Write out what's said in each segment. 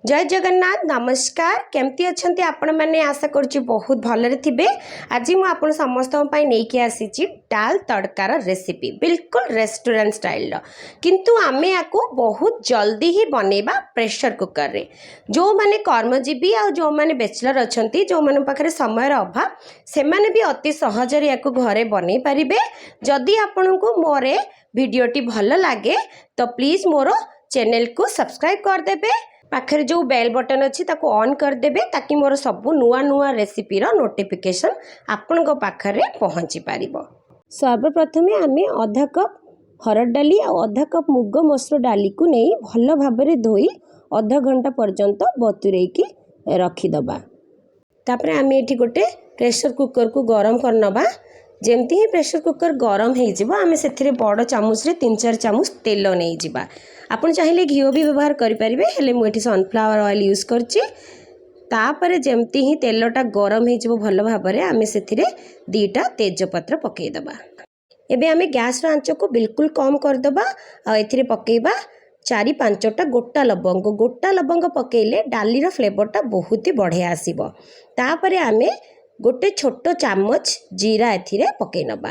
जय जगन्नाथ नमस्कार केमती अच्छे आपण मैंने आशा करुच्ची बहुत भलरे थे। आज मुझे आपन समस्त नहीं आसी डाल तड़कार रेसिपी बिल्कुल रेस्टोरेंट स्टाइल किंतु आमे आपको बहुत जल्दी ही बनैबा प्रेशर कुकर रे। जो माने कर्मजीवी आ जो माने बैचलर अच्छा जो माने पाखरे समय अभाव से माने भी अति सहज या घरे बनै पारे। जदि आपण को मोर वीडियोटी भल लगे तो प्लीज मोर चैनल को सब्सक्राइब करदेवे पाखरे जो बेल बटन अच्छी ताको ऑन करदेवे ताकि मोर सबू नुआ नुआ रेसिपी रो नोटिफिकेशन आपण पाखरे पहुँची पारिबो। सर्वप्रथम आम आधा कप हरड़ डाली और आधा कप मुग मसूर डाली को नहीं भल भाव धोई आधा घंटा पर्यंत बतुरे की रखीदबा। तापर आम ये गोटे प्रेशर कुकर को गरम करनबा। जमती ही प्रेशर कुकर गरम होम से बड़ चामच रे 3-4 चामच तेल नहीं जिबा। आपन चाहिए घी भी व्यवहार करेंगे हेले मुझे सनफ्लावर ऑयल यूज करपर जमती ही तेलटा गरम हो भल भाव आम से 2टा तेजपत्र पकईदबा। एबे आम गैस आंच को बिल्कुल कम करदबा ए पकईबा 4-5टा गोटा लवंग पकईले डालीर फ्लेवरटा बहुत ही बढ़िया आसीबो। तापरे आमे गोटे छोट चामच जीरा एथिरे पकई नबा।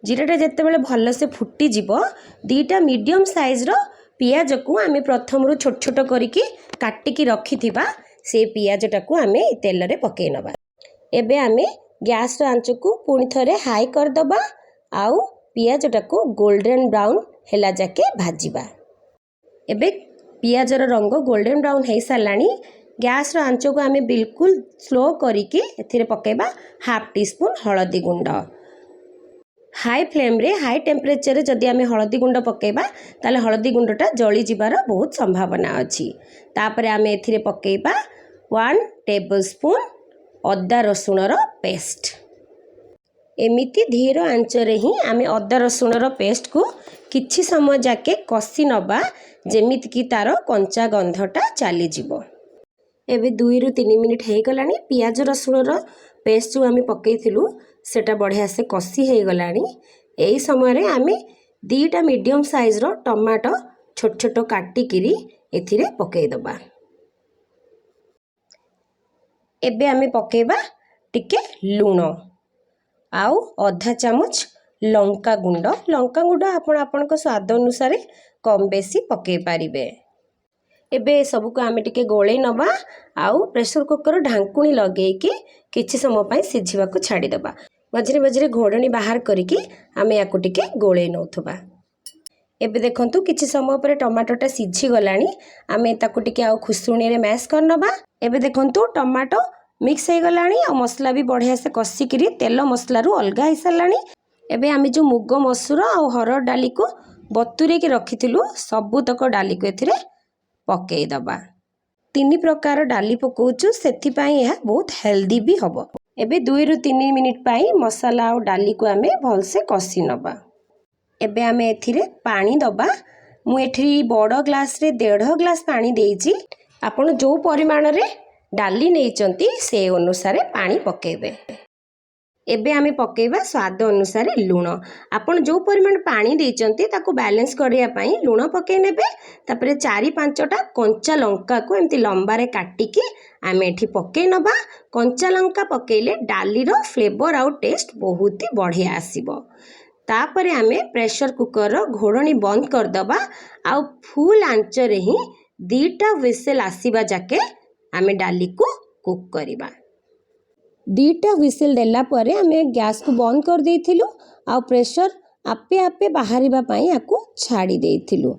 जीराटा जितेबाला भल से फुटी जीवो 2टा मीडियम साइज रो पियाज को आमे प्रथम रू छोट छोट करिकी काटिकी रखी थिबा से पियाजटा को आमे तेल रे पकई नबा। एबे आमे गैस रो आंच को पुणी थरे हाई कर दबा आउ पियाजटा को गोल्डन ब्राउन हेला जाके भाजीबा। एबे पियाज रो रंग गोल्डन ब्राउन हे सालानी। गैस रो आंच को आमे बिल्कुल स्लो करिकी एथिरे पकेबा हाफ टी स्पून हळदी गुंड। हाई फ्लेम रे हाई टेम्परेचर जदि आमे हळदी गुंड पकेबा ताले हळदी गुंडटा जली जिबार बहुत संभावना अछि। तापरे आमे एथिरे पकेबा 1 टेबलस्पून अदा रसुण रो पेस्ट। एमिति धीर आंच रे ही आमे अदा रसुण रो पेस्ट को किछि समय जाके कसी नबा जेमिति कि तार कंचा गंधटा चली जिवो। एबे 2-3 मिनिट हे गलानी पियाज रसुण रो पेस्ट जो आमे पकईथिलु सेटा बढ़िया से कसी हो गलानी। यही समय आमे 2टा मीडियम साइज रो टमाटो छोट छोट काटिकी एथिरे पकईदबा। एबे आमे पकईबा टिके लूण आउ आधा चामच लंका गुंड आपण आपनक स्वाद अनुसार कम बेसी पकई पारिबे। एबे सबको आमे टिके गोले नबा आउ प्रेशर कुकर ढांकुणी लगेकी किछि समय पई सिझिबा को छाड़ी दबा। मझरे मझरे घोड़णी बाहर करिकी आमे याकु टिके गोले नौथबा। एबे देखंतु किछि समय पर टमाटोटा सिझी गलानी आमे ताकु टिके आउ खुसुणी रे मैश करनबा। एबे देखंतु टमाटो मिक्स हे गलानी आ मसला भी बढ़िया से कसिकी तेल मसला रु अलगा हो सारानी। एबे आमे जो मुग मसूर आ हरड़ डाली को बतुरे के रखिथिलु सबुतक डाली को एथिरे पकई दबा। 3 प्रकार डाली पकाउछु सेथिपाई यह बहुत हेल्दी भी हबो। एबे 2-3 मिनिट पाई मसाला और डाली को आमे भल से कसी नबा। एबे आमे एथिरे पानी दबा। मु एठी बड़ ग्लास रे 1.5 ग्लास पानी देइची। आपण जो परिमाण रे डाली नेइचंती से अनुसार पानी पकेबे। एबे आमे पकेबा स्वाद अनुसार लूण। आपण जो परिमाण पानी देइचंती ताको बैलेंस करिया पई लूण पके नेबे। तापरे 4-5टा कंचा लंका को एमती लंबा रे काटिकी आमे एठी पके नबा। कंचा लंका पकेले डाली रो फ्लेवर आउ टेस्ट बहुत ही बढ़िया आसीबो। तापरे आमे प्रेशर कुकर रो घोड़णी बंद कर दबा आउ फुल आंच रे ही 2टा व्हिसल आसीबा जाके आमे डाली को कुक करिबा। 2टा व्हिसल देला परे आमे गैस को बंद कर देइथिलु आ प्रेशर आपे आपे बाहरिबा पई याकू छाड़ी देइथिलु।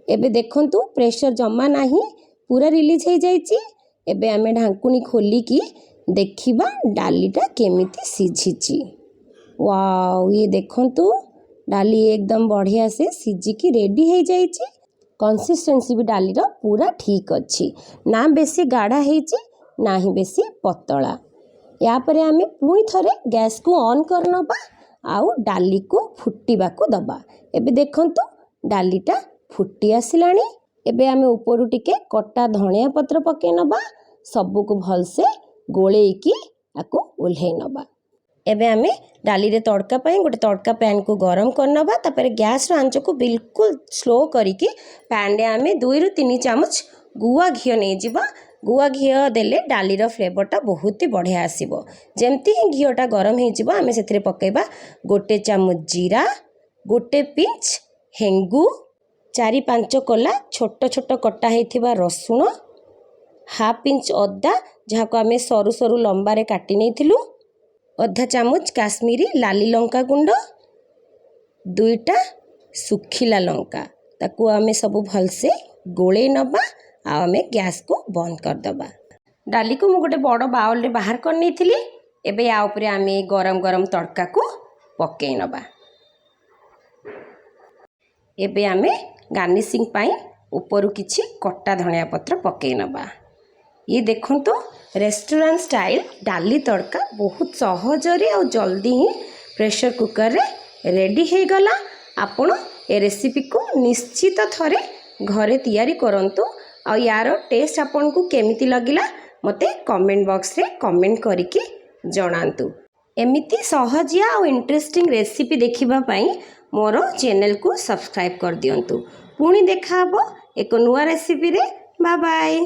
एबे देखंतु प्रेशर जमा नाही पूरा रिलीज हो जाइची। एबे आमे ढांकुनी खोली की देखिबा डालीटा केमिति सिझिची। वाओ ये देखंतु डाली एकदम बढ़िया से सिझिकी रेडी हो जाइची। कंसिस्टेंसी भी डाली रो पूरा ठीक अच्छी ना बेसी गाढ़ा हेची ना ही बेसी पतला। या परे आमे पुणी थरे गैस को ऑन करनबा आउ डाली को फुटीबा को दबा। एबे देखंतु डालीटा फुटी आसिलानी। एबे आमे ऊपरु टिके कटा धनिया पत्र पके नबा सबु को भल से गोलेकी आको ओल्हे नबा। एबे आमे डाली रे तड़का पई गोटे तड़का पैन को गरम करनबा। तापर गैस रो आंच को बिल्कुल स्लो करिकी पैन रे आमे 2-3 चामच गुआ घी नहीं जीव गुआ घी देले डालीर फ्लेवरटा बहुत ही बढ़िया आसीबो। जेमती ही घीटा गरम हो आम से पकेबा 1 चामच जीरा, 1 पिंच हेंगू, 4-5 कोला छोट छोट कटा होइथिबा रसुण, 1/2 इंच अदा जहाँ को आम सरू सरू लंबारे काटी नहीं, आधा चामच काश्मीरी लाली लंका गुंड, 2टा सुखिला लंका ताकू आम सब भलसे गोले नबा आम गैस को बंद करदबा। डाली को मुझे गोटे बड़ बाउल रे बाहर कर नहीं थी। एबे या ऊपर आम गरम गरम तड़का को पकई नबा। एबे आम गार्निशिंग पाई ऊपर किछि कटा धनिया पत्र पकई नबा। ये देखंतु रेस्टोरेंट स्टाइल डाली तड़का बहुत सहजरे और जल्दी ही प्रेशर कुकर रे रेडी हो गला। आपण ए रेसिपी को निश्चित थरे घरे तैयारी करंतु और यार टेस्ट आपन को केमिति लगिला मते कमेंट बॉक्स रे कमेंट करिके जणांतु। एमिति सहजिया और इंटरेस्टिंग रेसिपी देखिबा पई मोर चैनल को सब्सक्राइब कर दियंतु। पुणी देखा हबो एक नुआ रेसिपी रे। Bye bye.